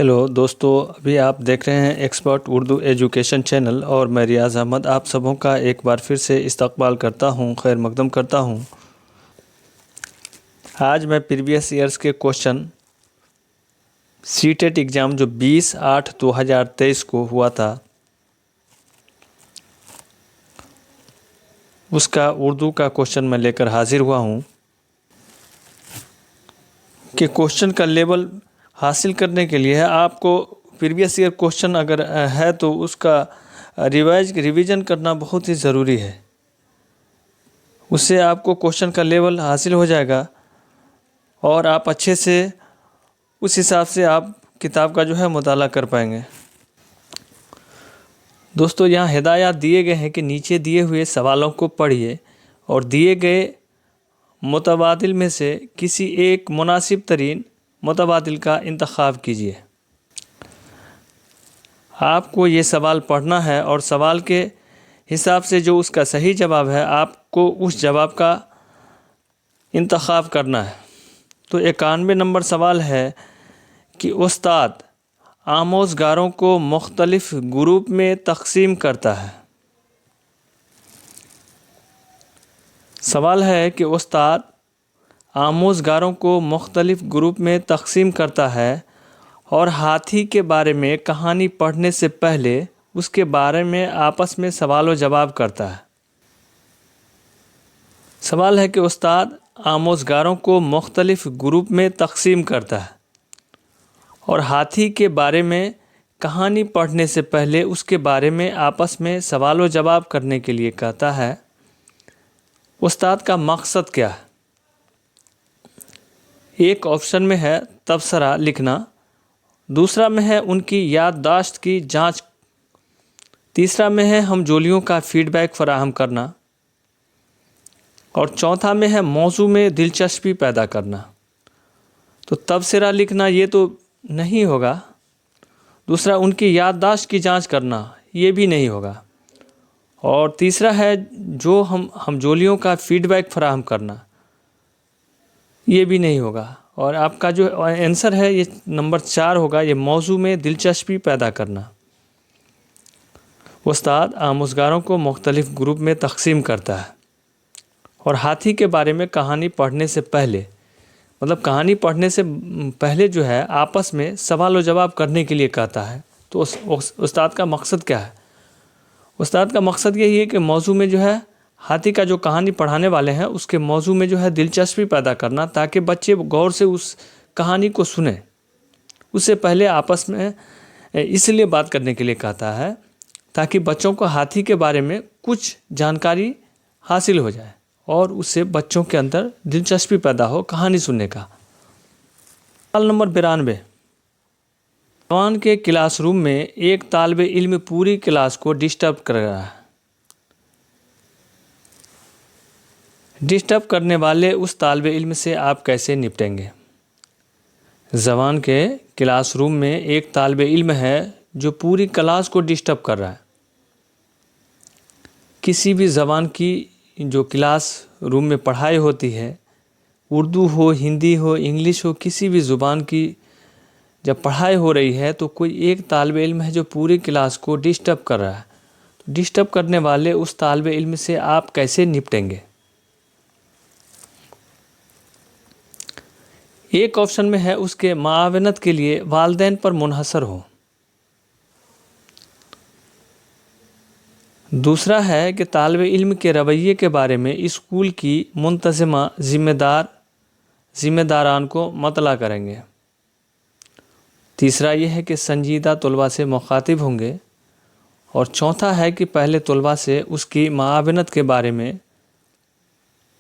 Hello دوستو، ابھی آپ دیکھ رہے ہیں ایکسپرٹ اردو ایجوکیشن چینل اور میں ریاض احمد آپ سبوں کا ایک بار پھر سے استقبال کرتا ہوں، خیر مقدم کرتا ہوں۔ آج میں پریویس ایئرز کے کوشچن سی ٹیٹ ایگزام جو 20/8/2023 کو ہوا تھا اس کا اردو کا کوشچن میں لے کر حاضر ہوا ہوں کہ کوشچن کا لیول حاصل کرنے کے لیے آپ کو پریویس ایئر کوشچن اگر ہے تو اس کا ریویژن کرنا بہت ہی ضروری ہے۔ اس سے آپ کو کوشچن کا لیول حاصل ہو جائے گا اور آپ اچھے سے اس حساب سے آپ کتاب کا جو ہے مطالعہ کر پائیں گے۔ دوستو، یہاں ہدایات دیے گئے ہیں کہ نیچے دیے ہوئے سوالوں کو پڑھیے اور دیے گئے متبادل میں سے کسی ایک مناسب ترین متبادل کا انتخاب کیجیے۔ آپ کو یہ سوال پڑھنا ہے اور سوال کے حساب سے جو اس کا صحیح جواب ہے آپ کو اس جواب کا انتخاب کرنا ہے۔ تو 91 نمبر سوال ہے کہ استاد آموزگاروں کو مختلف گروپ میں تقسیم کرتا ہے۔ سوال ہے کہ استاد آموزگاروں کو مختلف گروپ میں تقسیم کرتا ہے اور ہاتھی کے بارے میں کہانی پڑھنے سے پہلے اس کے بارے میں آپس میں سوال و جواب کرتا ہے۔ سوال ہے کہ استاد آموزگاروں کو مختلف گروپ میں تقسیم کرتا ہے اور ہاتھی کے بارے میں کہانی پڑھنے سے پہلے اس کے بارے میں آپس میں سوال و جواب کرنے کے لیے کہتا ہے۔ استاد کا مقصد کیا ہے؟ ایک آپشن میں ہے تبصرہ لکھنا، دوسرا میں ہے ان کی یادداشت کی جانچ، تیسرا میں ہے ہم جولیوں کا فیڈ بیک فراہم کرنا اور چوتھا میں ہے موضوع میں دلچسپی پیدا کرنا۔ تو تبصرہ لکھنا یہ تو نہیں ہوگا، دوسرا ان کی یادداشت کی جانچ کرنا یہ بھی نہیں ہوگا، اور تیسرا ہے جو ہم جولیوں کا فیڈ بیک فراہم کرنا یہ بھی نہیں ہوگا، اور آپ کا جو آنسر ہے یہ نمبر 4 ہوگا، یہ موضوع میں دلچسپی پیدا کرنا۔ استاد آموزگاروں کو مختلف گروپ میں تقسیم کرتا ہے اور ہاتھی کے بارے میں کہانی پڑھنے سے پہلے، مطلب کہانی پڑھنے سے پہلے جو ہے آپس میں سوال و جواب کرنے کے لیے کہتا ہے۔ تو استاد کا مقصد کیا ہے؟ استاد کا مقصد یہی ہے کہ موضوع میں جو ہے ہاتھی کا جو کہانی پڑھانے والے ہیں اس کے موضوع میں جو ہے دلچسپی پیدا کرنا، تاکہ بچے غور سے اس کہانی کو سنیں۔ اس سے پہلے آپس میں اس لیے بات کرنے کے لیے کہتا ہے تاکہ بچوں کو ہاتھی کے بارے میں کچھ جانکاری حاصل ہو جائے اور اس سے بچوں کے اندر دلچسپی پیدا ہو کہانی سننے کا۔ سوال نمبر 92، جوان کے کلاس روم میں ایک طالب علم پوری کلاس کو ڈسٹرب کر رہا ہے۔ ڈسٹرب کرنے والے اس طالب علم سے آپ کیسے نپٹیں گے؟ جوان کے کلاس روم میں ایک طالب علم ہے جو پوری کلاس کو ڈسٹرب کر رہا ہے۔ کسی بھی زبان کی جو کلاس روم میں پڑھائی ہوتی ہے، اردو ہو، ہندی ہو، انگلش ہو، کسی بھی زبان کی جب پڑھائی ہو رہی ہے تو کوئی ایک طالب علم ہے جو پوری کلاس کو ڈسٹرب کر رہا ہے۔ ڈسٹرب کرنے والے اس طالب علم سے آپ کیسے نپٹیں گے؟ ایک آپشن میں ہے اس کے معاونت کے لیے والدین پر منحصر ہو، دوسرا ہے کہ طالب علم کے رویے کے بارے میں اسکول کی منتظمہ ذمہ داران کو مطلع کریں گے، تیسرا یہ ہے کہ سنجیدہ طلباء سے مخاطب ہوں گے، اور چوتھا ہے کہ پہلے طلباء سے اس کی معاونت کے بارے میں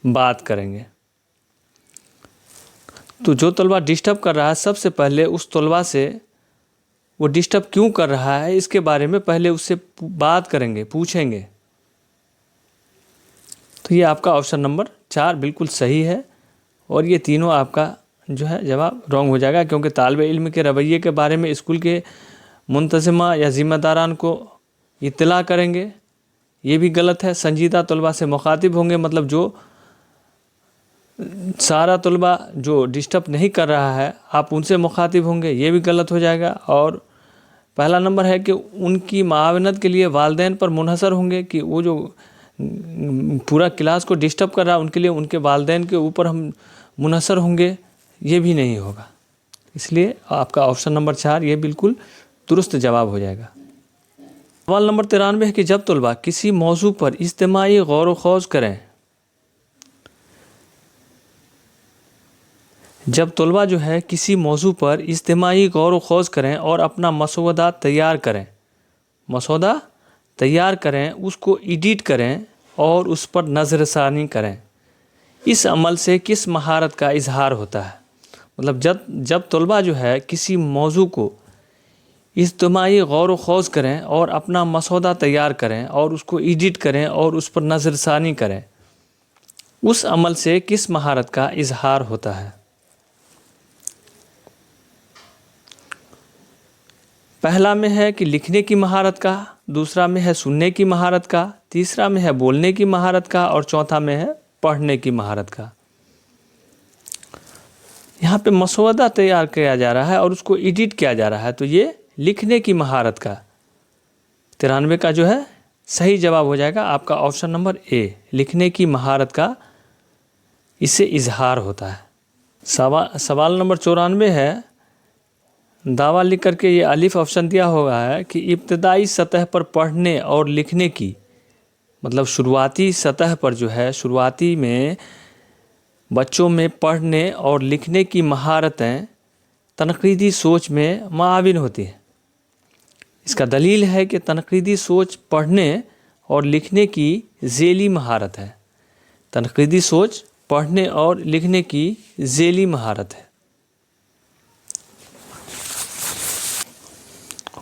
بات کریں گے۔ تو جو طلباء ڈسٹرب کر رہا ہے سب سے پہلے اس طلباء سے وہ ڈسٹرب کیوں کر رہا ہے اس کے بارے میں پہلے اس سے بات کریں گے، پوچھیں گے۔ تو یہ آپ کا آپشن نمبر 4 بالکل صحیح ہے، اور یہ تینوں آپ کا جو ہے جواب رانگ ہو جائے گا، کیونکہ طالب علم کے رویے کے بارے میں اسکول کے منتظمہ یا ذمہ داران کو اطلاع کریں گے، یہ بھی غلط ہے۔ سنجیدہ طلباء سے مخاطب ہوں گے، مطلب جو سارا طلبہ جو ڈسٹرب نہیں کر رہا ہے آپ ان سے مخاطب ہوں گے، یہ بھی غلط ہو جائے گا۔ اور پہلا نمبر ہے کہ ان کی معاونت کے لیے والدین پر منحصر ہوں گے، کہ وہ جو پورا کلاس کو ڈسٹرب کر رہا ہے ان کے لیے ان کے والدین کے اوپر ہم منحصر ہوں گے، یہ بھی نہیں ہوگا۔ اس لیے آپ کا آپشن نمبر 4 یہ بالکل درست جواب ہو جائے گا۔ سوال نمبر 93 ہے کہ جب طلبہ کسی موضوع پر اجتماعی غور و خوض کریں، جب طلبہ جو ہے کسی موضوع پر اجتماعی غور و خوض کریں اور اپنا مسودہ تیار کریں، اس کو ایڈٹ کریں اور اس پر نظر ثانی کریں، اس عمل سے کس مہارت کا اظہار ہوتا ہے؟ مطلب جب طلبہ جو ہے کسی موضوع کو اجتماعی غور و خوض کریں اور اپنا مسودہ تیار کریں اور اس کو ایڈٹ کریں اور اس پر نظر ثانی کریں، اس عمل سے کس مہارت کا اظہار ہوتا ہے؟ پہلا میں ہے کہ لکھنے کی مہارت کا، دوسرا میں ہے سننے کی مہارت کا، تیسرا میں ہے بولنے کی مہارت کا، اور چوتھا میں ہے پڑھنے کی مہارت کا۔ یہاں پہ مسودہ تیار کیا جا رہا ہے اور اس کو ایڈٹ کیا جا رہا ہے، تو یہ لکھنے کی مہارت کا 93 کا جو ہے صحیح جواب ہو جائے گا آپ کا آپشن نمبر اے، لکھنے کی مہارت کا اس سے اظہار ہوتا ہے۔ سوال نمبر 94 ہے، دعویٰ لکھ کر کے یہ الف آپشن دیا ہوگا ہے کہ ابتدائی سطح پر پڑھنے اور لکھنے کی، مطلب شروعاتی سطح پر جو ہے، شروعاتی میں بچوں میں پڑھنے اور لکھنے کی مہارتیں تنقیدی سوچ میں معاون ہوتی ہیں۔ اس کا دلیل ہے کہ تنقیدی سوچ پڑھنے اور لکھنے کی ذیلی مہارت ہے۔ تنقیدی سوچ پڑھنے اور لکھنے کی ذیلی مہارت ہے۔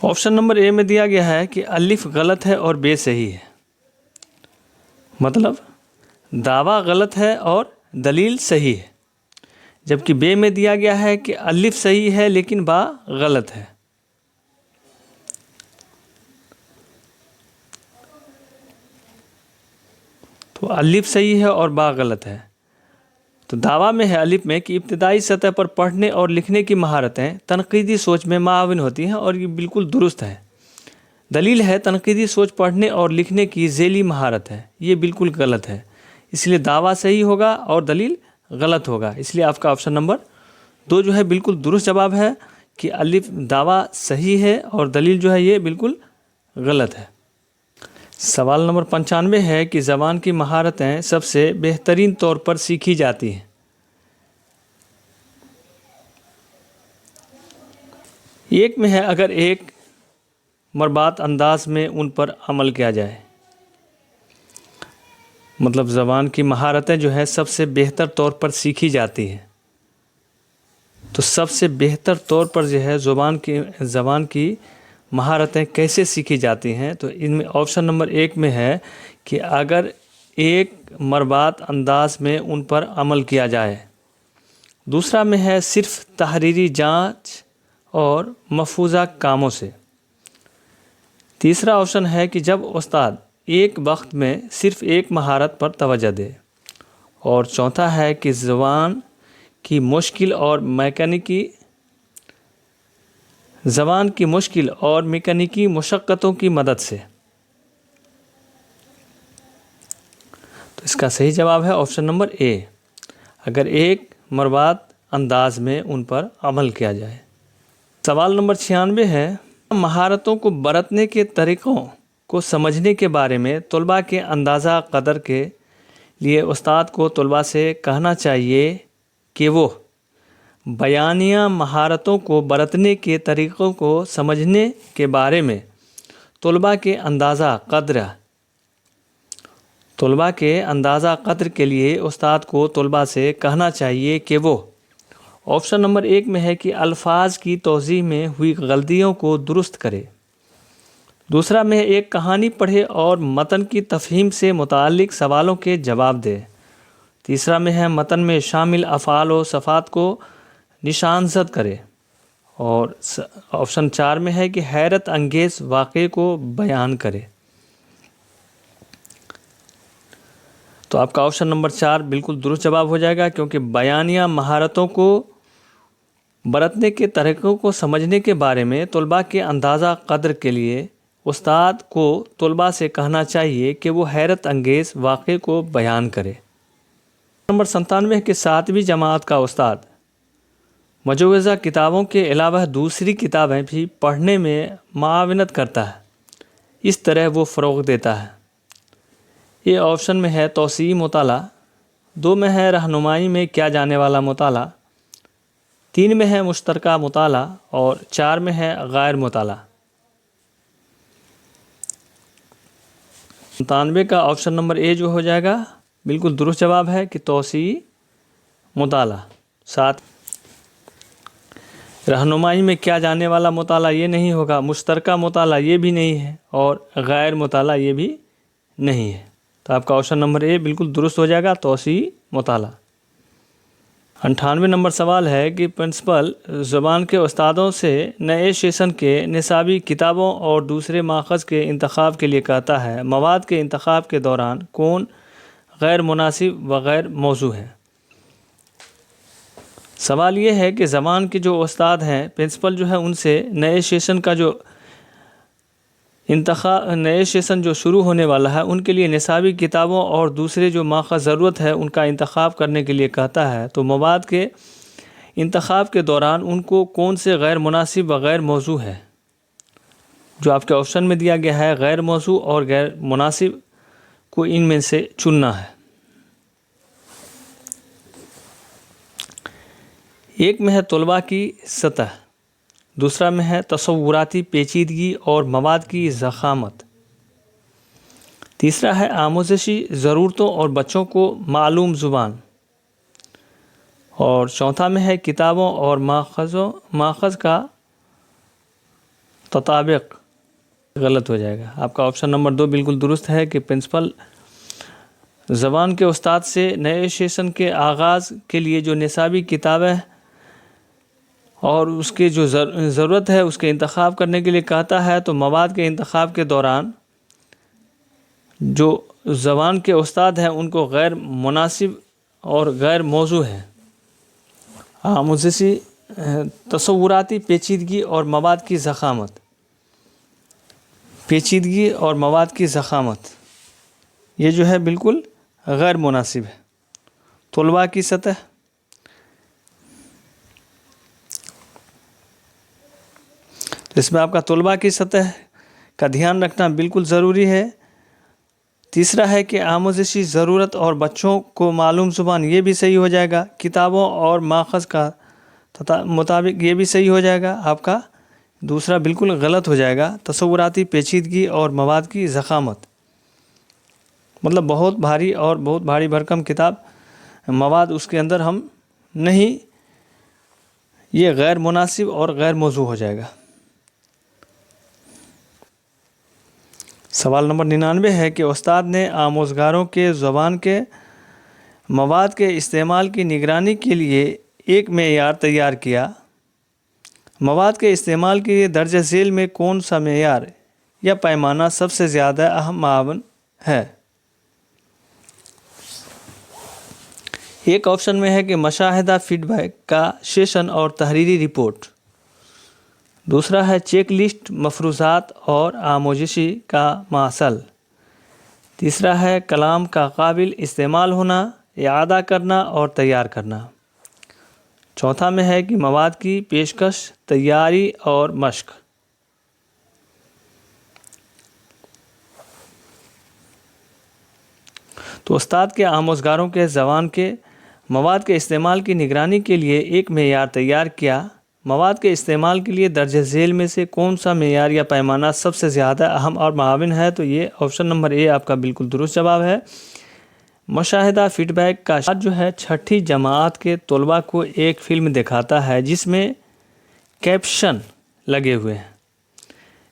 آپشن نمبر اے میں دیا گیا ہے کہ الف غلط ہے اور بے صحیح ہے، مطلب دعویٰ غلط ہے اور دلیل صحیح ہے، جبکہ بے میں دیا گیا ہے کہ الف صحیح ہے لیکن با غلط ہے۔ تو الف صحیح ہے اور با غلط ہے، تو دعویٰ میں ہے الف میں کہ ابتدائی سطح پر پڑھنے اور لکھنے کی مہارتیں تنقیدی سوچ میں معاون ہوتی ہیں، اور یہ بالکل درست ہے۔ دلیل ہے تنقیدی سوچ پڑھنے اور لکھنے کی ذیلی مہارت ہے، یہ بالکل غلط ہے۔ اس لیے دعویٰ صحیح ہوگا اور دلیل غلط ہوگا، اس لیے آپ کا آپشن نمبر 2 جو ہے بالکل درست جواب ہے کہ الف دعویٰ صحیح ہے اور دلیل جو ہے یہ بالکل غلط ہے۔ سوال نمبر 95 ہے کہ زبان کی مہارتیں سب سے بہترین طور پر سیکھی جاتی ہیں۔ ایک میں ہے اگر ایک مربوط انداز میں ان پر عمل کیا جائے، مطلب زبان کی مہارتیں جو ہے سب سے بہتر طور پر سیکھی جاتی ہیں، تو سب سے بہتر طور پر جو ہے زبان کی مہارتیں کیسے سیکھی جاتی ہیں؟ تو ان میں آپشن نمبر 1 میں ہے کہ اگر ایک مربوط انداز میں ان پر عمل کیا جائے، دوسرا میں ہے صرف تحریری جانچ اور مفروضہ کاموں سے، تیسرا آپشن ہے کہ جب استاد ایک وقت میں صرف ایک مہارت پر توجہ دے، اور چوتھا ہے کہ زبان کی مشکل اور میکانیکی مشقتوں کی مدد سے۔ تو اس کا صحیح جواب ہے آپشن نمبر اے، اگر ایک مربوط انداز میں ان پر عمل کیا جائے۔ سوال نمبر 96 ہے، مہارتوں کو برتنے کے طریقوں کو سمجھنے کے بارے میں طلباء کے اندازہ قدر کے لیے استاد کو طلباء سے کہنا چاہیے کہ وہ بیانیہ مہارتوں کو برتنے کے طریقوں کو سمجھنے کے بارے میں طلباء کے اندازہ قدر کے لیے استاد کو طلباء سے کہنا چاہیے کہ وہ آپشن نمبر 1 میں ہے کہ الفاظ کی توضیح میں ہوئی غلطیوں کو درست کرے، دوسرا میں ایک کہانی پڑھے اور متن کی تفہیم سے متعلق سوالوں کے جواب دے، تیسرا میں ہے متن میں شامل افعال و صفات کو نشان زد کرے، اور آپشن 4 میں ہے کہ حیرت انگیز واقعے کو بیان کرے۔ تو آپ کا آپشن نمبر 4 بالکل درست جواب ہو جائے گا، کیونکہ بیانیہ مہارتوں کو برتنے کے طریقوں کو سمجھنے کے بارے میں طلباء کے اندازہ قدر کے لیے استاد کو طلباء سے کہنا چاہیے کہ وہ حیرت انگیز واقعے کو بیان کرے۔ نمبر 97 کہ 7ویں جماعت کا استاد مجوزہ کتابوں کے علاوہ دوسری کتابیں بھی پڑھنے میں معاونت کرتا ہے، اس طرح وہ فروغ دیتا ہے۔ یہ آپشن میں ہے توسیعی مطالعہ، 2 میں ہے رہنمائی میں کیا جانے والا مطالعہ، 3 میں ہے مشترکہ مطالعہ اور 4 میں ہے غیر مطالعہ۔ 97 کا آپشن نمبر اے جو ہو جائے گا بالکل درست جواب ہے کہ توسیعی مطالعہ۔ 7 رہنمائی میں کیا جانے والا مطالعہ یہ نہیں ہوگا، مشترکہ مطالعہ یہ بھی نہیں ہے اور غیر مطالعہ یہ بھی نہیں ہے، تو آپ کا آپشن نمبر اے بالکل درست ہو جائے گا، توسیعی مطالعہ۔ 98 نمبر سوال ہے کہ پرنسپل زبان کے استادوں سے نئے سیشن کے نصابی کتابوں اور دوسرے ماخذ کے انتخاب کے لیے کہتا ہے، مواد کے انتخاب کے دوران کون غیر مناسب و غیر موزوں ہے؟ سوال یہ ہے کہ زبان کے جو استاد ہیں، پرنسپل جو ہے ان سے نئے سیشن کا جو نئے سیشن جو شروع ہونے والا ہے ان کے لیے نصابی کتابوں اور دوسرے جو ماخذ ضرورت ہے ان کا انتخاب کرنے کے لیے کہتا ہے، تو مواد کے انتخاب کے دوران ان کو کون سے غیر مناسب و غیر موزوں ہے؟ جو آپ کے آپشن میں دیا گیا ہے غیر موزوں اور غیر مناسب کو ان میں سے چننا ہے۔ ایک میں ہے طلباء کی سطح، دوسرا میں ہے تصوراتی پیچیدگی اور مواد کی ضخامت، تیسرا ہے آموزشی ضرورتوں اور بچوں کو معلوم زبان، اور چوتھا میں ہے کتابوں اور ماخذ کا تطابق۔ غلط ہو جائے گا، آپ کا آپشن نمبر 2 بالکل درست ہے کہ پرنسپل زبان کے استاد سے نئے سیشن کے آغاز کے لیے جو نصابی کتابیں اور اس کے جو ضرورت ہے اس کے انتخاب کرنے کے لیے کہتا ہے، تو مواد کے انتخاب کے دوران جو زبان کے استاد ہیں ان کو غیر مناسب اور غیر موزوں ہے۔ آموزشی تصوراتی پیچیدگی اور مواد کی ضخامت، پیچیدگی اور مواد کی ضخامت یہ جو ہے بالکل غیر مناسب ہے۔ طلباء کی سطح، تو اس میں آپ کا طلباء کی سطح کا دھیان رکھنا بالکل ضروری ہے۔ تیسرا ہے کہ آموزشی ضرورت اور بچوں کو معلوم زبان، یہ بھی صحیح ہو جائے گا۔ کتابوں اور ماخذ کا مطابق، یہ بھی صحیح ہو جائے گا۔ آپ کا دوسرا بالکل غلط ہو جائے گا، تصوراتی پیچیدگی اور مواد کی ضخامت، مطلب بہت بھاری اور بہت بھاری بھرکم کتاب مواد اس کے اندر ہم نہیں، یہ غیر مناسب اور غیر موزوں ہو جائے گا۔ سوال نمبر 99 ہے کہ استاد نے آموزگاروں کے زبان کے مواد کے استعمال کی نگرانی کے لیے ایک معیار تیار کیا، مواد کے استعمال کے لیے درج ذیل میں کون سا معیار یا پیمانہ سب سے زیادہ اہم معاون ہے؟ ایک آپشن میں ہے کہ مشاہدہ فیڈ بیک کا سیشن اور تحریری رپورٹ، دوسرا ہے چیک لسٹ مفروضات اور آموزشی کا ماحصل، تیسرا ہے کلام کا قابل استعمال ہونا، اعادہ کرنا اور تیار کرنا، چوتھا میں ہے کہ مواد کی پیشکش، تیاری اور مشق۔ تو استاد کے آموزگاروں کے زبان کے مواد کے استعمال کی نگرانی کے لیے ایک معیار تیار کیا، مواد کے استعمال کے لیے درج ذیل میں سے کون سا معیار یا پیمانہ سب سے زیادہ اہم اور معاون ہے؟ تو یہ آپشن نمبر اے آپ کا بالکل درست جواب ہے۔ مشاہدہ فیڈ بیک کا جو ہے 6ٹھی جماعت کے طلباء کو ایک فلم دکھاتا ہے جس میں کیپشن لگے ہوئے ہیں۔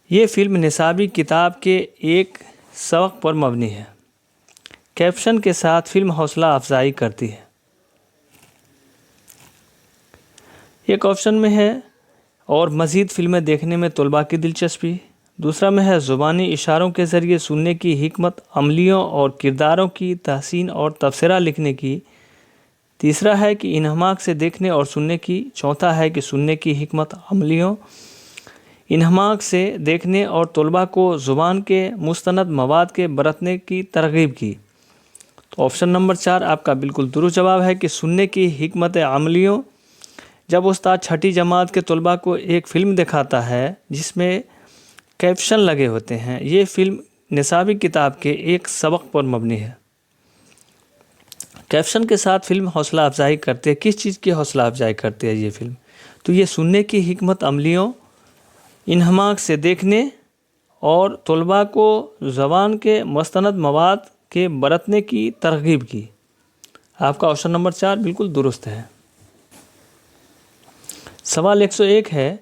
یہ فلم نصابی کتاب کے ایک سبق پر مبنی ہے۔ کیپشن کے ساتھ فلم حوصلہ افزائی کرتی ہے۔ ایک آپشن میں ہے اور مزید فلمیں دیکھنے میں طلباء کی دلچسپی، دوسرا میں ہے زبانی اشاروں کے ذریعے سننے کی حکمت عملیوں اور کرداروں کی تحسین اور تبصرہ لکھنے کی. تیسرا ہے کہ انہماک سے دیکھنے اور سننے کی. چوتھا ہے کہ سننے کی حکمت عملیوں انہماک سے دیکھنے اور طلباء کو زبان کے مستند مواد کے برتنے کی ترغیب کی. تو آپشن نمبر 4 آپ کا بالکل درست جواب ہے کہ سننے کی حکمت عملیوں. جب استاد چھٹی جماعت کے طلباء کو ایک فلم دکھاتا ہے جس میں کیپشن لگے ہوتے ہیں، یہ فلم نصابی کتاب کے ایک سبق پر مبنی ہے. کیپشن کے ساتھ فلم حوصلہ افزائی کرتے ہے. کس چیز کی حوصلہ افزائی کرتے ہے یہ فلم؟ تو یہ سننے کی حکمت عملیوں انہماک سے دیکھنے اور طلباء کو زبان کے مستند مواد کے برتنے کی ترغیب کی. آپ کا آپشن نمبر 4 بالکل درست ہے. سوال 101 ہے.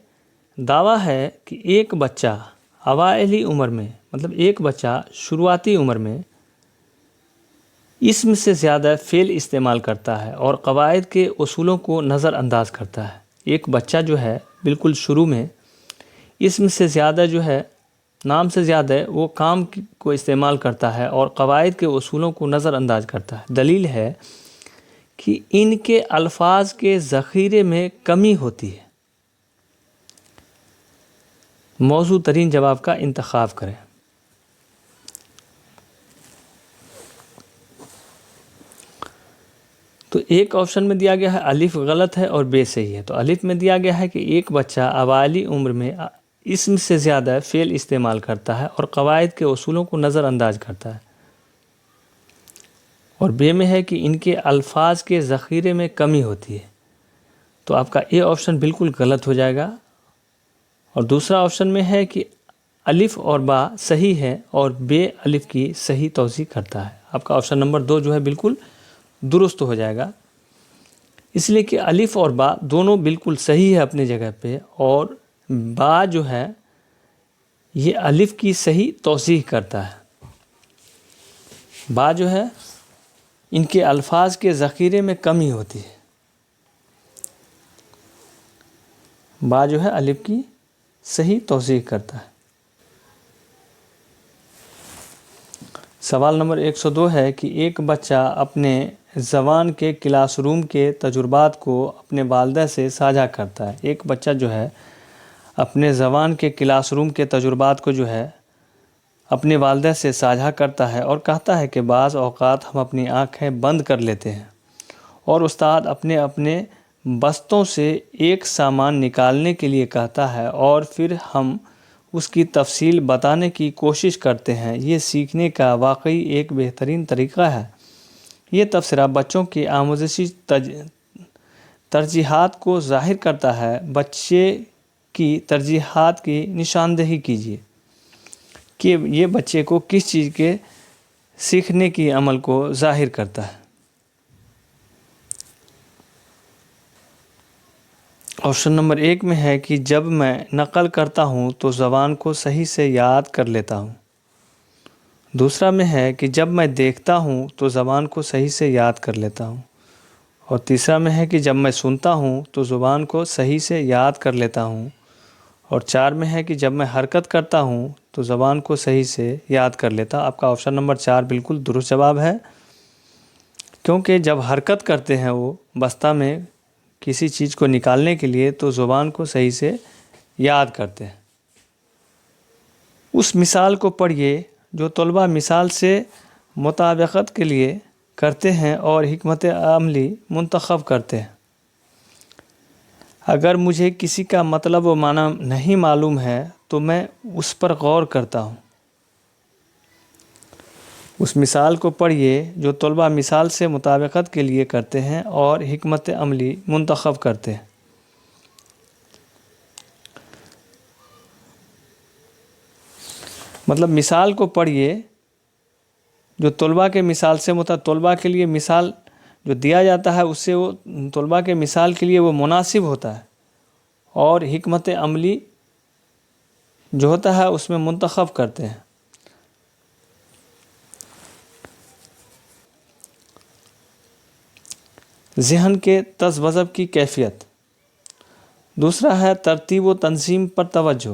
دعویٰ ہے کہ ایک بچہ اوائلی عمر میں، مطلب ایک بچہ شروعاتی عمر میں اسم سے زیادہ فعل استعمال کرتا ہے اور قواعد کے اصولوں کو نظر انداز کرتا ہے. ایک بچہ جو ہے بالکل شروع میں اسم سے زیادہ جو ہے، نام سے زیادہ وہ کام کو استعمال کرتا ہے اور قواعد کے اصولوں کو نظر انداز کرتا ہے. دلیل ہے کہ ان کے الفاظ کے ذخیرے میں کمی ہوتی ہے. موزوں ترین جواب کا انتخاب کریں. تو ایک آپشن میں دیا گیا ہے الف غلط ہے اور بے صحیح ہے. تو الف میں دیا گیا ہے کہ ایک بچہ اوائلی عمر میں اسم سے زیادہ فعل استعمال کرتا ہے اور قواعد کے اصولوں کو نظر انداز کرتا ہے. اور بے میں ہے کہ ان کے الفاظ کے ذخیرے میں کمی ہوتی ہے. تو آپ کا اے آپشن بالکل غلط ہو جائے گا. اور دوسرا آپشن میں ہے کہ الف اور با صحیح ہے اور بے الف کی صحیح توضیح کرتا ہے. آپ کا آپشن نمبر 2 جو ہے بالکل درست ہو جائے گا، اس لیے کہ الف اور با دونوں بالکل صحیح ہے اپنی جگہ پہ، اور با جو ہے یہ الف کی صحیح توضیح کرتا ہے. با جو ہے ان کے الفاظ کے ذخیرے میں کمی ہوتی ہے. با جو ہے الف کی صحیح توضیح کرتا ہے. سوال نمبر 102 ہے کہ ایک بچہ اپنے زبان کے کلاس روم کے تجربات کو اپنے والدہ سے ساجھا کرتا ہے. ایک بچہ جو ہے اپنے زبان کے کلاس روم کے تجربات کو جو ہے اپنے والدہ سے ساجھا کرتا ہے اور کہتا ہے کہ بعض اوقات ہم اپنی آنکھیں بند کر لیتے ہیں اور استاد اپنے اپنے بستوں سے ایک سامان نکالنے کے لیے کہتا ہے اور پھر ہم اس کی تفصیل بتانے کی کوشش کرتے ہیں. یہ سیکھنے کا واقعی ایک بہترین طریقہ ہے. یہ تبصرہ بچوں کی آموزشی ترجیحات کو ظاہر کرتا ہے. بچے کی ترجیحات کی نشاندہی کیجیے کہ یہ بچے کو کس چیز کے سیکھنے کی عمل کو ظاہر کرتا ہے. آپشن نمبر 1 میں ہے کہ جب میں نقل کرتا ہوں تو زبان کو صحیح سے یاد کر لیتا ہوں. دوسرا میں ہے کہ جب میں دیکھتا ہوں تو زبان کو صحیح سے یاد کر لیتا ہوں. اور تیسرا میں ہے کہ جب میں سنتا ہوں تو زبان کو صحیح سے یاد کر لیتا ہوں. اور 4 میں ہے کہ جب میں حرکت کرتا ہوں تو زبان کو صحیح سے یاد کر لیتا. آپ کا آپشن نمبر 4 بالکل درست جواب ہے، کیونکہ جب حرکت کرتے ہیں وہ بستہ میں کسی چیز کو نکالنے کے لیے تو زبان کو صحیح سے یاد کرتے ہیں. اس مثال کو پڑھیے جو طلباء مثال سے مطابقت کے لیے کرتے ہیں اور حکمت عملی منتخب کرتے ہیں. اگر مجھے کسی کا مطلب و معنی نہیں معلوم ہے تو میں اس پر غور کرتا ہوں. اس مثال کو پڑھیے جو طلباء مثال سے مطابقت کے لیے کرتے ہیں اور حکمت عملی منتخب کرتے ہیں. مطلب مثال کو پڑھیے جو طلباء کے مثال سے طلباء کے لیے مثال جو دیا جاتا ہے اس سے وہ طلباء کے مثال کے لیے وہ مناسب ہوتا ہے، اور حکمت عملی جو ہوتا ہے اس میں منتخب کرتے ہیں. ذہن کے تذ و ضبط کی کیفیت. دوسرا ہے ترتیب و تنظیم پر توجہ.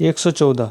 114,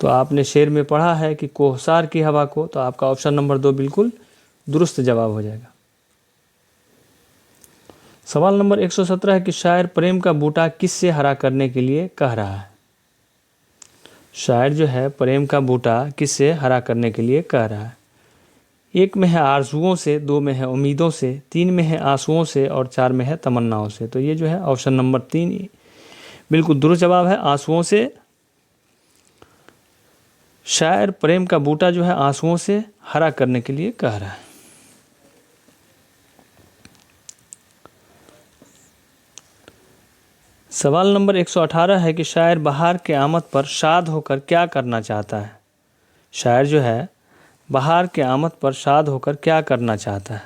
تو آپ نے شعر میں پڑھا ہے کہ کوہسار کی ہوا کو، تو آپ کا آپشن نمبر 2 بالکل درست جواب ہو جائے گا۔ سوال نمبر 117 ہے کہ شاعر پریم کا بوٹا کس سے ہرا کرنے کے لیے کہہ رہا ہے؟ شاعر جو ہے پریم کا بوٹا کس سے ہرا کرنے کے لیے کہہ رہا ہے؟ 1 میں ہے آرزوؤں سے، 2 میں ہے امیدوں سے، 3 میں ہے آنسوؤں سے، اور 4 میں ہے تمناؤں سے۔ تو یہ جو ہے آپشن نمبر 3 بالکل درست جواب ہے، آنسوؤں سے۔ شاعر پریم کا بوٹا جو ہے آنسوؤں سے ہرا کرنے کے لیے کہہ رہا ہے۔ سوال نمبر 118 ہے کہ شاعر بہار کے آمد پر شاد ہو کر کیا کرنا چاہتا ہے؟ شاعر جو ہے بہار کے آمد پر شاد ہو کر کیا کرنا چاہتا ہے؟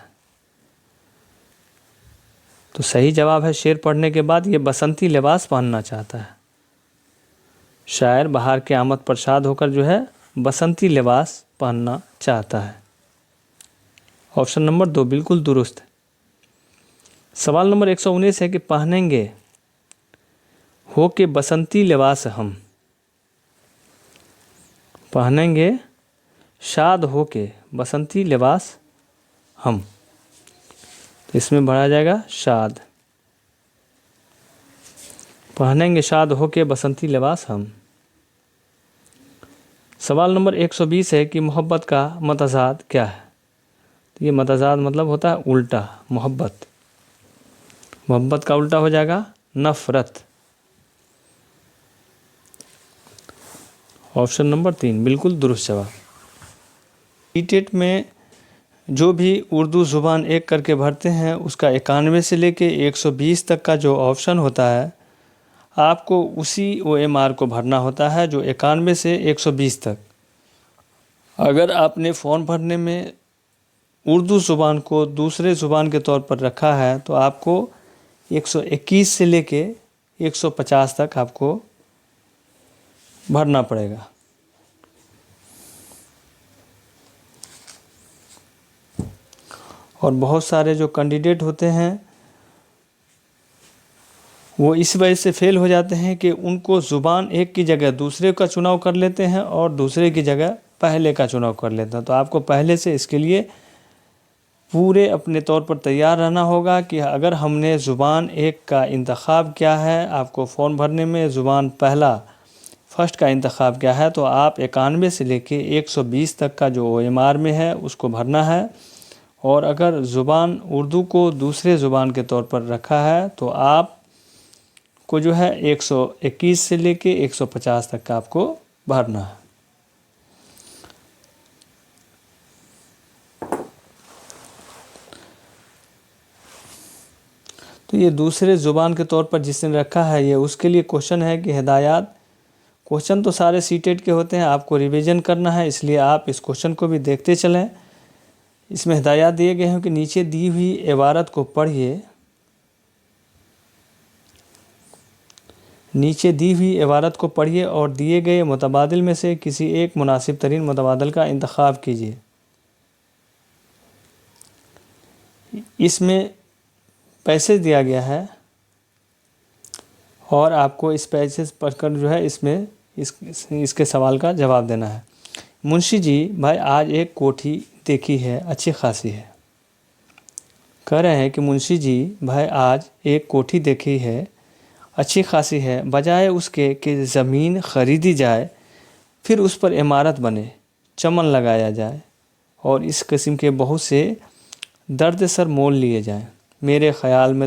تو صحیح جواب ہے شعر پڑھنے کے بعد یہ بسنتی لباس پہننا چاہتا ہے۔ شاعر بہار کے آمد پر شاد ہو کر جو ہے بسنتی لباس پہننا چاہتا ہے۔ آپشن نمبر 2 بالکل درست ہے۔ سوال نمبر 119 ہے کہ پہنیں گے ہو کے بسنتی لباس ہم، پہنیں گے شاد ہو کے بسنتی لباس ہم، تو اس میں بڑھا جائے گا شاد، پہنیں گے شاد ہو کے بسنتی لباس ہم۔ سوال نمبر 120 ہے کہ محبت کا متضاد کیا ہے؟ تو یہ متضاد مطلب ہوتا ہے الٹا، محبت کا الٹا ہو جائے گا نفرت۔ آپشن نمبر 3 بالکل درست جواب۔ ٹیٹ میں جو بھی اردو زبان ایک کر کے بھرتے ہیں اس کا 91 سے لے کے 120 تک کا جو آپشن ہوتا ہے آپ کو اسی OMR کو بھرنا ہوتا ہے جو 91 سے 120 تک۔ اگر آپ نے فارم بھرنے میں اردو زبان کو دوسرے زبان کے طور پر رکھا ہے تو آپ کو 121 سے لے کے 150 تک آپ کو بھرنا پڑے گا۔ اور بہت سارے جو کینڈیڈیٹ ہوتے ہیں وہ اس وجہ سے فیل ہو جاتے ہیں کہ ان کو زبان ایک کی جگہ دوسرے کا چناؤ کر لیتے ہیں اور دوسرے کی جگہ پہلے کا چناؤ کر لیتے ہیں۔ تو آپ کو پہلے سے اس کے لیے پورے اپنے طور پر تیار رہنا ہوگا کہ اگر ہم نے زبان ایک کا انتخاب کیا ہے، آپ کو فارم بھرنے میں زبان فرسٹ کا انتخاب کیا ہے تو آپ 91 سے لے کے 120 تک کا جو OMR میں ہے اس کو بھرنا ہے۔ اور اگر زبان اردو کو دوسرے زبان کے طور پر رکھا ہے تو آپ کو جو ہے 121 سے لے کے 150 تک کا آپ کو بھرنا ہے۔ تو یہ دوسرے زبان کے طور پر جس نے رکھا ہے یہ اس کے لیے کوشچن ہے کہ ہدایات، کوشچن تو سارے ٹیٹ کے ہوتے ہیں، آپ کو ریویژن کرنا ہے، اس لیے آپ اس کوشچن کو بھی دیکھتے چلیں۔ اس میں ہدایات دیے گئے ہیں کہ نیچے دی ہوئی عبارت کو پڑھیے، نیچے دی ہوئی عبارت کو پڑھیے اور دیے گئے متبادل میں سے کسی ایک مناسب ترین متبادل کا انتخاب کیجیے۔ اس میں پیسج دیا گیا ہے اور آپ کو اس پیسج پڑھ کر جو ہے اس میں اس کے سوال کا جواب دینا ہے۔ منشی جی بھائی آج ایک کوٹھی دیکھی ہے اچھی خاصی ہے۔ کہہ رہے ہیں کہ منشی جی بھائی آج ایک کوٹھی دیکھی ہے اچھی خاصی ہے، بجائے اس کے کہ زمین خریدی جائے پھر اس پر عمارت بنے، چمن لگایا جائے اور اس قسم کے بہت سے درد سر مول لیے جائیں۔ میرے خیال میں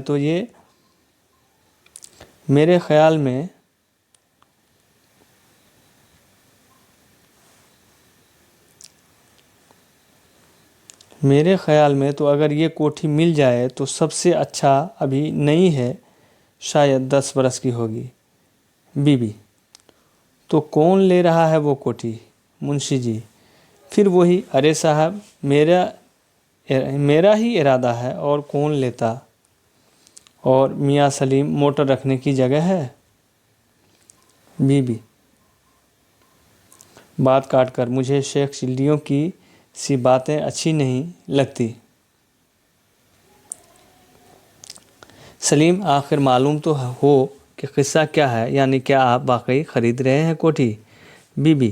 تو اگر یہ کوٹھی مل جائے تو سب سے اچھا، ابھی نئی ہے شاید 10 برس کی ہوگی۔ بی بی تو کون لے رہا ہے وہ کوٹھی؟ منشی جی پھر وہی، ارے صاحب میرا ہی ارادہ ہے اور کون لیتا، اور میاں سلیم موٹر رکھنے کی جگہ ہے۔ بی بی بات کاٹ کر، مجھے شیخ چلیوں کی سی باتیں اچھی نہیں لگتی۔ سلیم آخر معلوم تو ہو کہ قصہ کیا ہے، یعنی کیا آپ واقعی خرید رہے ہیں کوٹھی؟ بی بی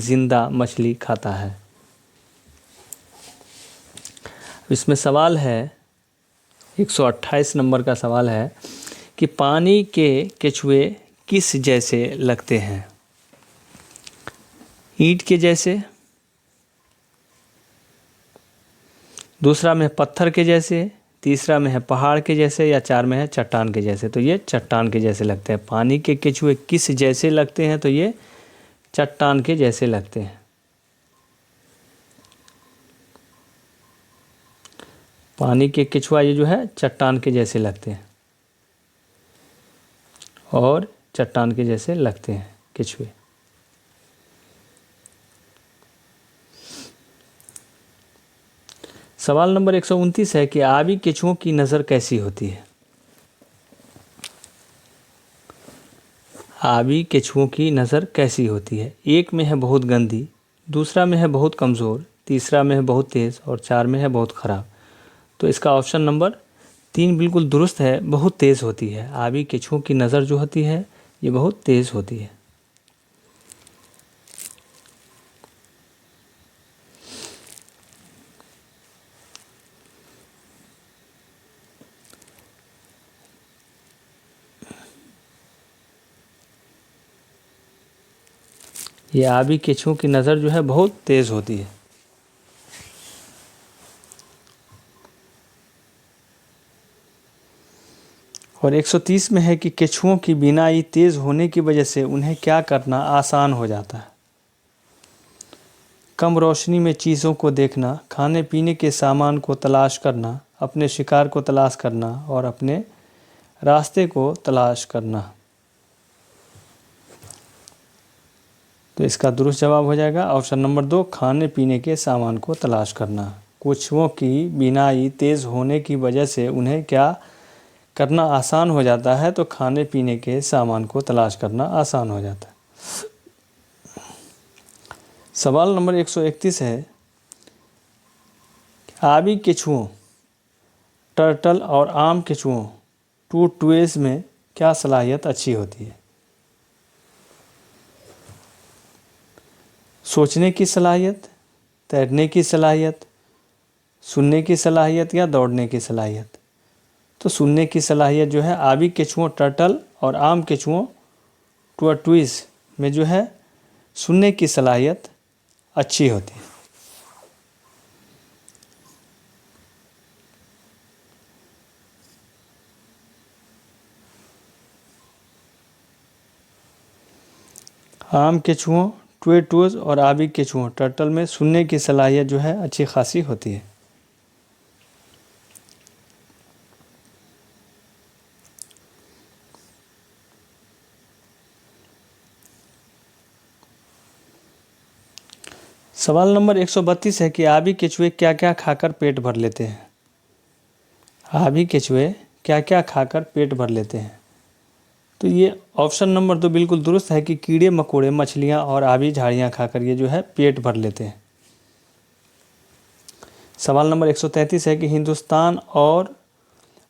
زندہ مچھلی کھاتا ہے؟ اس میں سوال ہے 128 نمبر کا سوال ہے کہ پانی کے کیچوے کس جیسے لگتے ہیں؟ اینٹ کے جیسے، دوسرا میں پتھر کے جیسے، تیسرا میں ہے پہاڑ کے جیسے، یا 4 میں ہے چٹان کے جیسے؟ تو یہ چٹان کے جیسے لگتے ہیں۔ پانی کے کیچوے کس جیسے لگتے ہیں؟ تو یہ چٹان کے جیسے لگتے ہیں۔ پانی کے کیچوا یہ جو ہے چٹان کے جیسے لگتے ہیں، اور چٹان کے جیسے لگتے ہیں کیچوے۔ سوال نمبر 129 ہے کہ آبی کیچووں کی نظر کیسی ہوتی ہے؟ آبی کیچووں کی نظر کیسی ہوتی ہے؟ ایک میں ہے بہت گندی، دوسرا میں ہے بہت کمزور، تیسرا میں ہے بہت تیز، اور 4 میں ہے بہت خراب۔ تو اس کا آپشن نمبر 3 بالکل درست ہے، بہت تیز ہوتی ہے۔ آبی کیچووں کی نظر جو ہوتی ہے یہ بہت تیز ہوتی ہے۔ یہ آبی کیچووں کی نظر جو ہے بہت تیز ہوتی ہے۔ اور 130 میں ہے کہ کیچووں کی بینائی تیز ہونے کی وجہ سے انہیں کیا کرنا آسان ہو جاتا ہے؟ کم روشنی میں چیزوں کو دیکھنا، کھانے پینے کے سامان کو تلاش کرنا، اپنے شکار کو تلاش کرنا، اور اپنے راستے کو تلاش کرنا۔ تو اس کا درست جواب ہو جائے گا آپشن نمبر 2، کھانے پینے کے سامان کو تلاش کرنا۔ کیچووں کی بینائی تیز ہونے کی وجہ سے انہیں کیا کرنا آسان ہو جاتا ہے؟ تو کھانے پینے کے سامان کو تلاش کرنا آسان ہو جاتا ہے۔ سوال نمبر 131 ہے، آبی کیچووں ٹرٹل اور عام کیچووں ٹورٹویز میں کیا صلاحیت اچھی ہوتی ہے؟ سوچنے کی صلاحیت، تیرنے کی صلاحیت، سننے کی صلاحیت، یا دوڑنے کی صلاحیت؟ تو سننے کی صلاحیت جو ہے آبی کیچووں ٹرٹل اور عام کیچووں ٹورٹویز میں جو ہے سننے کی صلاحیت اچھی ہوتی ہے۔ عام کیچووں ٹورٹویز اور آبی کیچووں ٹرٹل میں سننے کی صلاحیت جو ہے اچھی خاصی ہوتی ہے۔ سوال نمبر 132 ہے کہ آبی کیچوے کیا کیا کھا کر پیٹ بھر لیتے ہیں؟ آبی کیچوے کیا کیا کھا کر پیٹ بھر لیتے ہیں؟ تو یہ آپشن نمبر 2 بالکل درست ہے کہ کیڑے مکوڑے، مچھلیاں اور آبی جھاڑیاں کھا کر یہ جو ہے پیٹ بھر لیتے ہیں۔ سوال نمبر 133 ہے کہ ہندوستان اور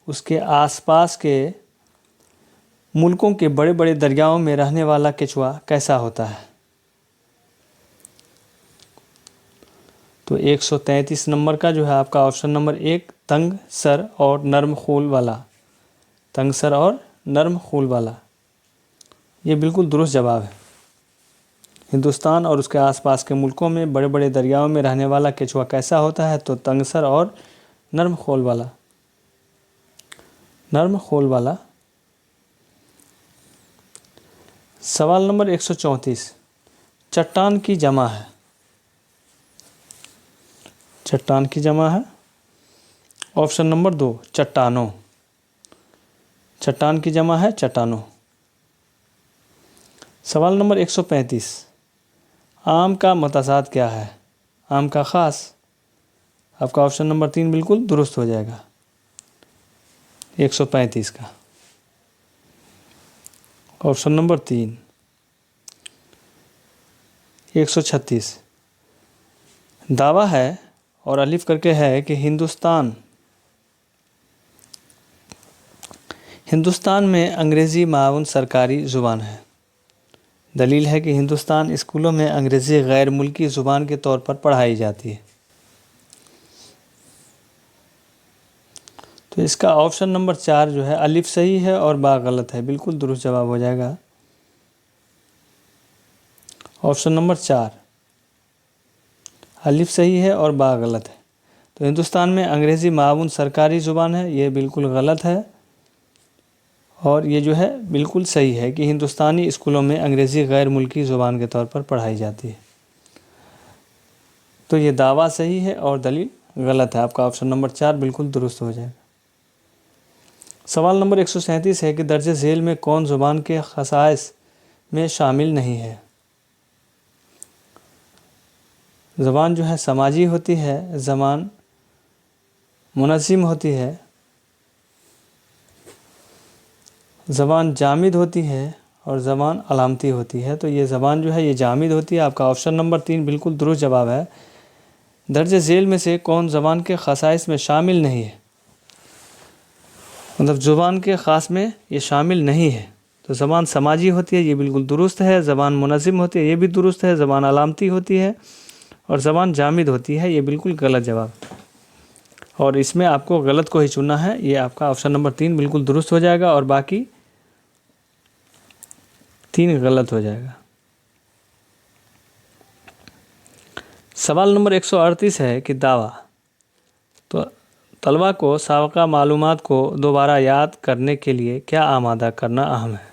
اس کے آس پاس کے ملکوں کے بڑے بڑے دریاؤں میں رہنے والا کیچوا کیسا ہوتا ہے؟ تو 133 نمبر کا جو ہے آپ کا آپشن نمبر 1 تنگ سر اور نرم خول والا، تنگ سر اور نرم خول والا، یہ بالکل درست جواب ہے۔ ہندوستان اور اس کے آس پاس کے ملکوں میں بڑے بڑے دریاؤں میں رہنے والا کیچوا کیسا ہوتا ہے؟ تو تنگ سر اور نرم خول والا، نرم خول والا۔ سوال نمبر 134، چٹان کی جمع ہے؟ چٹان کی جمع ہے آپشن نمبر 2 چٹانوں، چٹان کی جمع ہے چٹانوں۔ سوال نمبر 135، عام کا متضاد کیا ہے؟ عام کا خاص، آپ کا آپشن نمبر 3 بالکل درست ہو جائے گا 135 کا آپشن نمبر 3۔ 136، دعویٰ ہے اور الف کر کے ہے کہ ہندوستان میں انگریزی معاون سرکاری زبان ہے، دلیل ہے کہ ہندوستان اسکولوں میں انگریزی غیر ملکی زبان کے طور پر پڑھائی جاتی ہے۔ تو اس کا آپشن نمبر 4 جو ہے الف صحیح ہے اور با غلط ہے، بالکل درست جواب ہو جائے گا آپشن نمبر 4، الف صحیح ہے اور با غلط ہے۔ تو ہندوستان میں انگریزی معاون سرکاری زبان ہے، یہ بالکل غلط ہے، اور یہ جو ہے بالکل صحیح ہے کہ ہندوستانی اسکولوں میں انگریزی غیر ملکی زبان کے طور پر پڑھائی جاتی ہے۔ تو یہ دعویٰ صحیح ہے اور دلیل غلط ہے، آپ کا آپشن نمبر 4 بالکل درست ہو جائے گا۔ سوال نمبر 137 ہے کہ درج ذیل میں کون زبان کے خصائص میں شامل نہیں ہے؟ زبان جو ہے سماجی ہوتی ہے، زبان منظم ہوتی ہے، زبان جامد ہوتی ہے، اور زبان علامتی ہوتی ہے۔ تو یہ زبان جو ہے یہ جامد ہوتی ہے، آپ کا آپشن نمبر 3 بالکل درست جواب ہے۔ درج ذیل میں سے کون زبان کے خصائص میں شامل نہیں ہے؟ مطلب زبان کے خاص میں یہ شامل نہیں ہے۔ تو زبان سماجی ہوتی ہے، یہ بالکل درست ہے، زبان منظم ہوتی ہے، یہ بھی درست ہے، زبان علامتی ہوتی ہے، اور زبان جامد ہوتی ہے، یہ بالکل غلط جواب۔ اور اس میں آپ کو غلط کو ہی چننا ہے، یہ آپ کا آپشن نمبر 3 بالکل درست ہو جائے گا، اور باقی 3 غلط ہو جائے گا۔ سوال نمبر 138 ہے کہ دعویٰ۔ تو طلباء کو سابقہ معلومات کو دوبارہ یاد کرنے کے لیے کیا آمادہ کرنا اہم ہے؟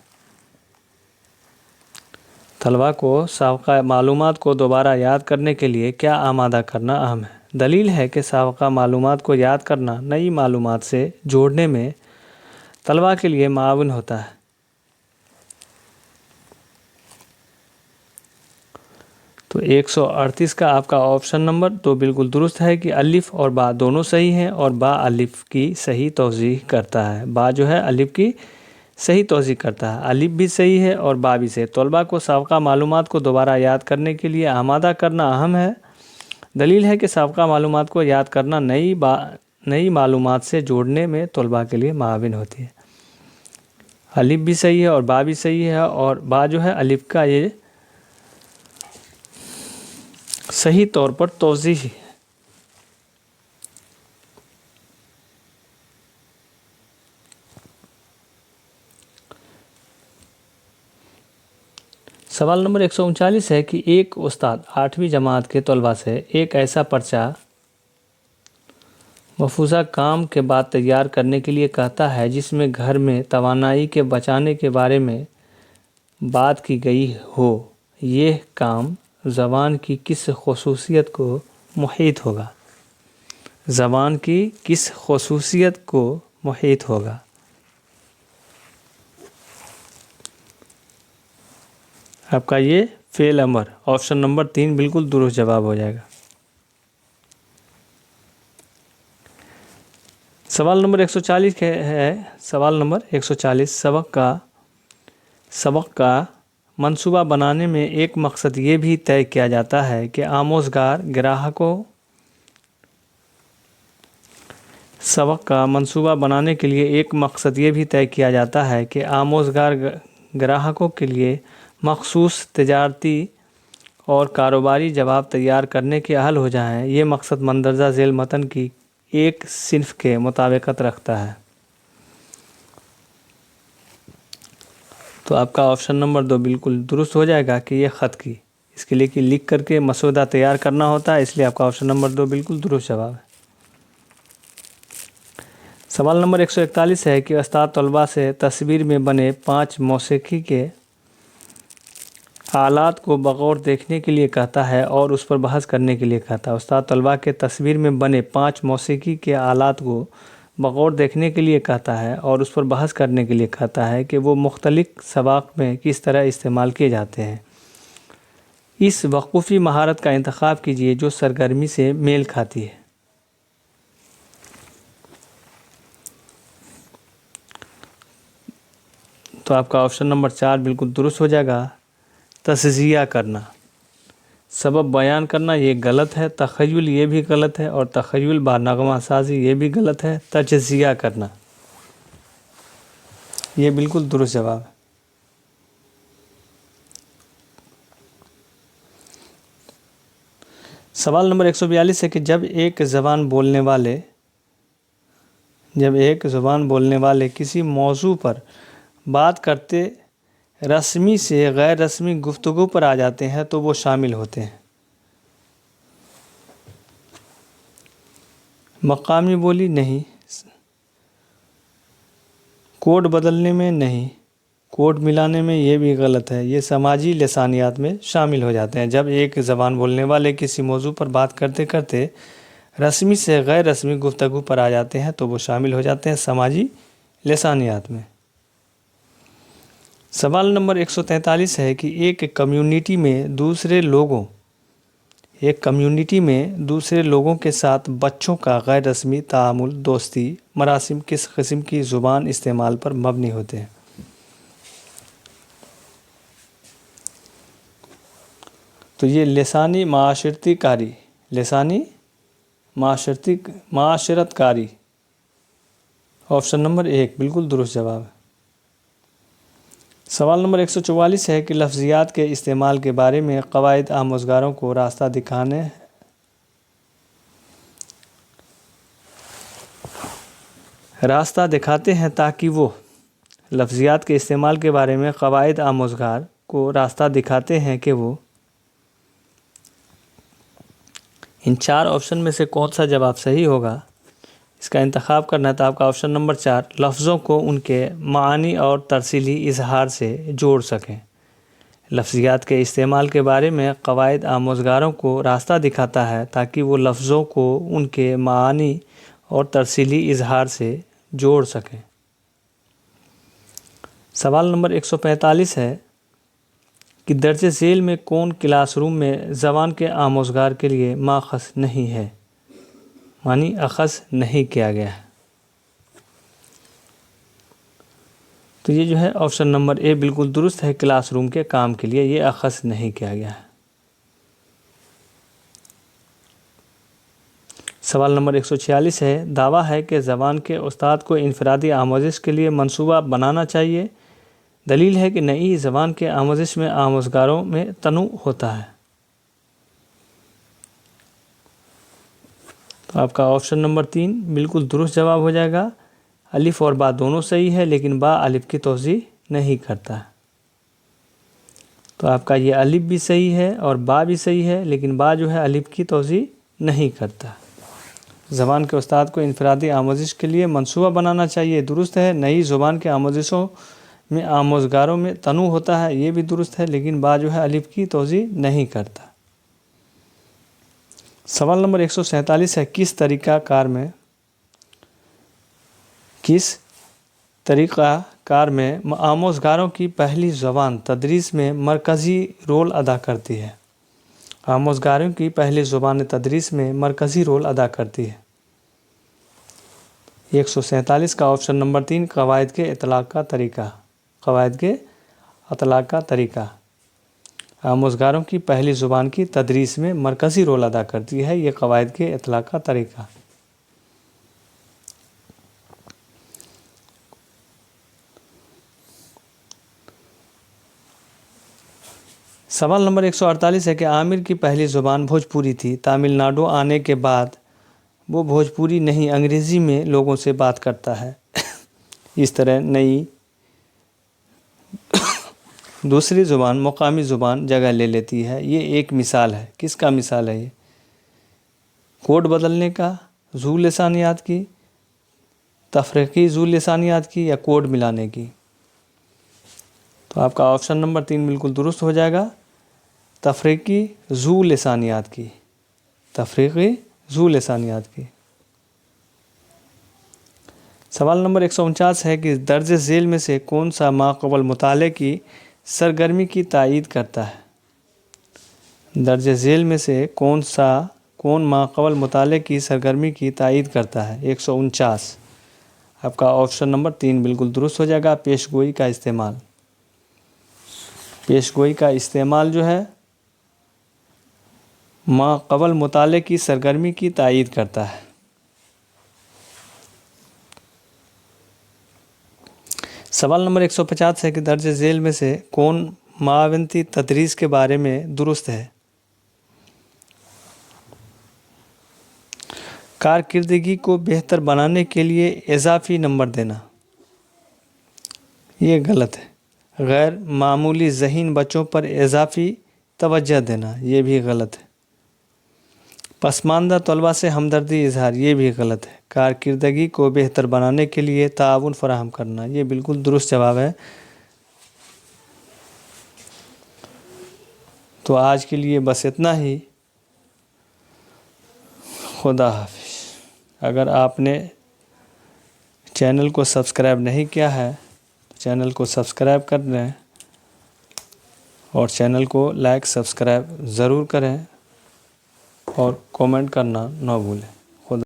طلباء کو سابقہ معلومات کو دوبارہ یاد کرنے کے لیے کیا آمادہ کرنا اہم ہے؟ دلیل ہے کہ سابقہ معلومات کو یاد کرنا نئی معلومات سے جوڑنے میں طلباء کے لیے معاون ہوتا ہے۔ تو 138 کا آپ کا آپشن نمبر 2 بالکل درست ہے کہ الف اور با دونوں صحیح ہیں، اور با الف کی صحیح توضیح کرتا ہے۔ با جو ہے الف کی صحیح توضیح کرتا ہے، الف بھی صحیح ہے اور با بھی صحیح۔ طلباء کو سابقہ معلومات کو دوبارہ یاد کرنے کے لیے آمادہ کرنا اہم ہے۔ دلیل ہے کہ سابقہ معلومات کو یاد کرنا نئی معلومات سے جوڑنے میں طلباء کے لیے معاون ہوتی ہے۔ الف بھی صحیح ہے اور با بھی صحیح ہے، اور با جو ہے الف کا یہ صحیح طور پر توضیح ہے۔ سوال نمبر 139 ہے کہ ایک استاد 8ویں جماعت کے طلباء سے ایک ایسا پرچہ مفروضہ کام کے بعد تیار کرنے کے لیے کہتا ہے جس میں گھر میں توانائی کے بچانے کے بارے میں بات کی گئی ہو۔ یہ کام زبان کی کس خصوصیت کو محیط ہوگا؟ زبان کی کس خصوصیت کو محیط ہوگا؟ آپ کا یہ فعل امر آپشن نمبر 3 بالکل درست جواب ہو جائے گا۔ سوال نمبر 140 ہے، سوال نمبر 140 سبق کا منصوبہ بنانے میں ایک مقصد یہ بھی طے کیا جاتا ہے کہ آموزگار گراہکوں سبق کا منصوبہ بنانے کے لیے ایک مقصد یہ بھی طے کیا جاتا ہے کہ آموزگار گراہکوں کے لیے مخصوص تجارتی اور کاروباری جواب تیار کرنے کے اہل ہو جائیں۔ یہ مقصد مندرجہ ذیل متن کی ایک صنف کے مطابقت رکھتا ہے۔ تو آپ کا آپشن نمبر 2 بالکل درست ہو جائے گا کہ یہ خط کی، اس کے لیے کہ لکھ کر کے مسودہ تیار کرنا ہوتا ہے، اس لیے آپ کا آپشن نمبر 2 بالکل درست جواب ہے۔ سوال نمبر 141 ہے کہ استاد طلباء سے تصویر میں بنے 5 موسیقی کے آلات کو بغور دیکھنے کے لیے کہتا ہے اور اس پر بحث کرنے کے لیے کہتا ہے۔ استاد طلباء کے تصویر میں بنے 5 موسیقی کے آلات کو بغور دیکھنے کے لیے کہتا ہے اور اس پر بحث کرنے کے لیے کہتا ہے کہ وہ مختلف سباق میں کس طرح استعمال کیے جاتے ہیں۔ اس وقوفی مہارت کا انتخاب کیجیے جو سرگرمی سے میل کھاتی ہے۔ تو آپ کا آپشن نمبر 4 بالکل درست ہو جائے گا، تجزیہ کرنا۔ سبب بیان کرنا یہ غلط ہے، تخیل یہ بھی غلط ہے، اور تخیل با نغمہ سازی یہ بھی غلط ہے۔ تجزیہ کرنا یہ بالکل درست جواب ہے۔ سوال نمبر 142 ہے کہ جب ایک زبان بولنے والے کسی موضوع پر بات کرتے رسمی سے غیر رسمی گفتگو پر آ جاتے ہیں تو وہ شامل ہوتے ہیں۔ مقامی بولی نہیں، کوڈ بدلنے میں نہیں، کوڈ ملانے میں یہ بھی غلط ہے، یہ سماجی لسانیات میں شامل ہو جاتے ہیں۔ جب ایک زبان بولنے والے کسی موضوع پر بات کرتے کرتے رسمی سے غیر رسمی گفتگو پر آ جاتے ہیں تو وہ شامل ہو جاتے ہیں سماجی لسانیات میں۔ سوال نمبر 143 ہے کہ ایک کمیونٹی میں دوسرے لوگوں کے ساتھ بچوں کا غیر رسمی تعامل، دوستی مراسم کس قسم کی زبان استعمال پر مبنی ہوتے ہیں؟ تو یہ لسانی معاشرت کاری آپشن نمبر 1 بالکل درست جواب ہے۔ سوال نمبر 144 ہے کہ لفظیات کے استعمال کے بارے میں قواعد آموزگاروں کو راستہ دکھاتے ہیں تاکہ وہ لفظیات کے استعمال کے بارے میں قواعد آموزگار کو راستہ دکھاتے ہیں کہ وہ ان 4 آپشن میں سے کون سا جواب صحیح ہوگا اس کا انتخاب کرنا ہے۔ تو آپ کا آپشن نمبر 4 لفظوں کو ان کے معانی اور ترسیلی اظہار سے جوڑ سکیں۔ لفظیات کے استعمال کے بارے میں قواعد آموزگاروں کو راستہ دکھاتا ہے تاکہ وہ لفظوں کو ان کے معانی اور ترسیلی اظہار سے جوڑ سکیں۔ سوال نمبر 145 ہے کہ درج ذیل میں کون کلاس روم میں زبان کے آموزگار کے لیے ماخذ نہیں ہے، معنی اخذ نہیں کیا گیا ہے؟ تو یہ جو ہے آپشن نمبر اے بالکل درست ہے، کلاس روم کے کام کے لیے یہ اخذ نہیں کیا گیا ہے۔ سوال نمبر 146 ہے دعویٰ ہے کہ زبان کے استاد کو انفرادی آموزش کے لیے منصوبہ بنانا چاہیے، دلیل ہے کہ نئی زبان کے آموزش میں آموزگاروں میں تنوع ہوتا ہے۔ تو آپ کا آپشن نمبر 3 بالکل درست جواب ہو جائے گا۔ الف اور با دونوں صحیح ہے لیکن با الف کی توضیح نہیں کرتا ہے۔ تو آپ کا یہ الف بھی صحیح ہے اور با بھی صحیح ہے لیکن با جو ہے الف کی توضیح نہیں کرتا۔ زبان کے استاد کو انفرادی آموزش کے لیے منصوبہ بنانا چاہیے، درست ہے۔ نئی زبان کے آموزشوں میں آموزگاروں میں تنوع ہوتا ہے، یہ بھی درست ہے لیکن با جو ہے الف کی توضیح نہیں کرتا۔ سوال نمبر 147 ہے کس طریقہ کار میں آموزگاروں کی پہلی زبان تدریس میں مرکزی رول ادا کرتی ہے؟ آموزگاروں کی پہلی زبان تدریس میں مرکزی رول ادا کرتی ہے۔ 147 کا آپشن نمبر 3 قواعد کے اطلاق کا طریقہ آموزگاروں کی پہلی زبان کی تدریس میں مرکزی رول ادا کرتی ہے، یہ قواعد کے اطلاق کا طریقہ۔ سوال نمبر 148 ہے کہ عامر کی پہلی زبان بھوجپوری تھی، تامل ناڈو آنے کے بعد وہ بھوجپوری نہیں انگریزی میں لوگوں سے بات کرتا ہے، اس طرح نئی دوسری زبان مقامی زبان جگہ لے لیتی ہے۔ یہ ایک مثال ہے، کس کا مثال ہے یہ؟ کوڈ بدلنے کا، ذو لسانیات کی، تفریقی ذو لسانیات کی یا کوڈ ملانے کی؟ تو آپ کا آپشن نمبر 3 بالکل درست ہو جائے گا، تفریقی ذو لسانیات کی، تفریقی ذو لسانیات کی۔ سوال نمبر 149 ہے کہ درج ذیل میں سے کون سا ماقبل مطالعے کی سرگرمی کی تائید کرتا ہے؟ درج ذیل میں سے کون ماقبل مطالعے کی سرگرمی کی تائید کرتا ہے؟ 149 آپ کا آپشن نمبر 3 بالکل درست ہو جائے گا، پیشگوئی کا استعمال۔ پیشگوئی کا استعمال جو ہے ماقبل مطالعے کی سرگرمی کی تائید کرتا ہے۔ سوال نمبر 150 ہے کہ درج ذیل میں سے کون معاونتی تدریس کے بارے میں درست ہے؟ کارکردگی کو بہتر بنانے کے لیے اضافی نمبر دینا، یہ غلط ہے۔ غیر معمولی ذہین بچوں پر اضافی توجہ دینا، یہ بھی غلط ہے۔ پسماندہ طلباء سے ہمدردی اظہار، یہ بھی غلط ہے۔ کارکردگی کو بہتر بنانے کے لیے تعاون فراہم کرنا، یہ بالکل درست جواب ہے۔ تو آج کے لیے بس اتنا ہی۔ خدا حافظ۔ اگر آپ نے چینل کو سبسکرائب نہیں کیا ہے تو چینل کو سبسکرائب کر لیں، اور چینل کو لائک سبسکرائب ضرور کریں، اور کومنٹ کرنا نہ بھولیں۔